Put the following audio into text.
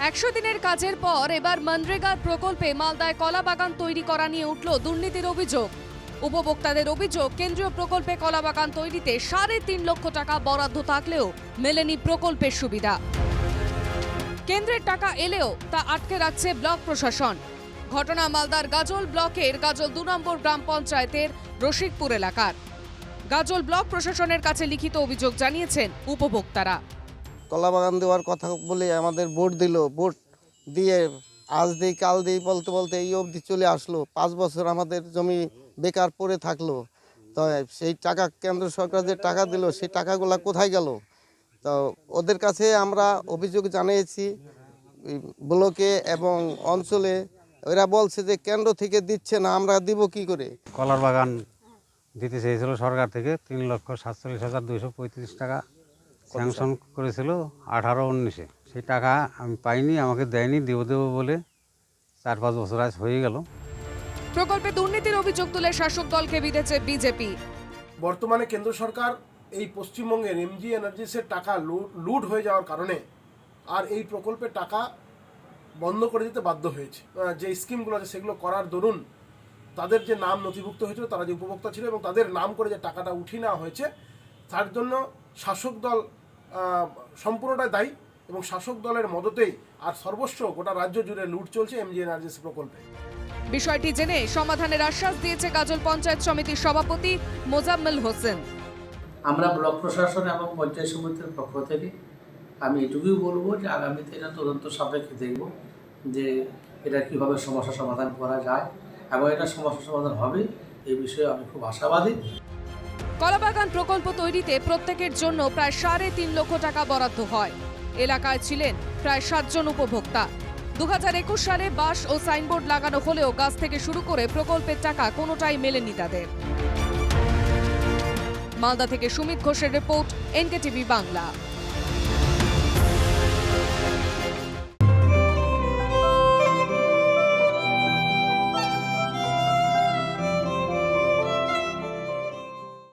100 দিনের কাজের পর এবার মনরেগার প্রকল্পে মালদায় কলা বাগান তৈরি করা নিয়ে উঠল দুর্নীতির অভিযোগ। উপভোক্তাদের অভিযোগ, কেন্দ্রীয় প্রকল্পে কলা বাগান তৈরিতে 3.5 লক্ষ টাকা বরাদ্দ থাকলেও মেলেনি প্রকল্পের সুবিধা। কেন্দ্রের টাকা এলেও তা আটকে রাখছে ব্লক প্রশাসন। ঘটনা মালদার গাজল ব্লকের গাজল 2 নম্বর গ্রাম পঞ্চায়েতের রসিকপুর এলাকার। গাজল ব্লক প্রশাসনের কাছে লিখিত অভিযোগ জানিয়েছেন উপভোক্তারা। কলা বাগান দেওয়ার কথা বলে আমাদের ভোট দিল, ভোট দিয়ে আজ দিই কাল দিই বলতে বলতে এই অবধি চলে আসলো। 5 বছর আমাদের জমি বেকার পড়ে থাকলো। তো সেই টাকা কেন্দ্র সরকার যে টাকা দিল সেই টাকাগুলো কোথায় গেল? তো ওদের কাছে আমরা অভিযোগ জানিয়েছি ব্লকে এবং অঞ্চলে। ওরা বলছে যে কেন্দ্র থেকে দিচ্ছে না, আমরা দিব কি করে? কলার বাগান দিতে চেয়েছিল সরকার থেকে 3,47,235 টাকা স্যাংশন করেছিল 18-19-এ। সেই টাকা আমি পাইনি, আমাকে দেয়নি, দেবো বলে 4-5 বছর আজ হয়ে গেল। প্রকল্পে দুর্নীতির অভিযোগ তুলে শাসক দলকে বিঁধেছে বিজেপি। বর্তমানে কেন্দ্র সরকার এই পশ্চিমবঙ্গের এমজি এনার্জিসের টাকা লুট হয়ে যাওয়ার কারণে আর এই প্রকল্পের টাকা বন্ধ করে দিতে বাধ্য হয়েছে। যে স্কিমগুলো আছে সেগুলো করার দরুন তাদের যে নাম নথিভুক্ত হয়েছিল, তারা যে উপভোক্তা ছিল এবং তাদের নাম করে যে টাকাটা উঠিয়ে নেওয়া হয়েছে, তার জন্য শাসক দল সম্পূর্ণটাই দায়ী এবং শাসক দলের মদতেই আর সর্বস্ব গোটা রাজ্য জুড়ে লুট চলছে এমজি এনার্জিস প্রকল্পে। বিষয়টি জেনে সমাধানের আশ্বাস দিয়েছে গাজল পঞ্চায়েত সমিতির সভাপতি মোজাম্মেল হোসেন। আমরা ব্লক প্রশাসন এবং পঞ্চায়েত সমিতির পক্ষ থেকে আমি এটুকুই বলবো যে আগামীতে এটা তদন্ত সাপেক্ষে দেখব যে এটা কীভাবে সমস্যা সমাধান করা যায় এবং এটা সমস্যা সমাধান হবে এই বিষয়ে আমি খুব আশাবাদী। কলাবাগান প্রকল্প তৈরিতে প্রত্যেকের জন্য প্রায় 3.5 লক্ষ টাকা বরাদ্দ হয়। এলাকায় ছিলেন প্রায় 7 জন উপভোক্তা। 2021 সালে বাঁশ ও সাইনবোর্ড লাগানো হলেও গাছ থেকে শুরু করে প্রকল্পের টাকা কোনোটাই মেলেনি তাদের। মালদা থেকে সুমিত ঘোষের রিপোর্ট, এনকেটিভি বাংলা।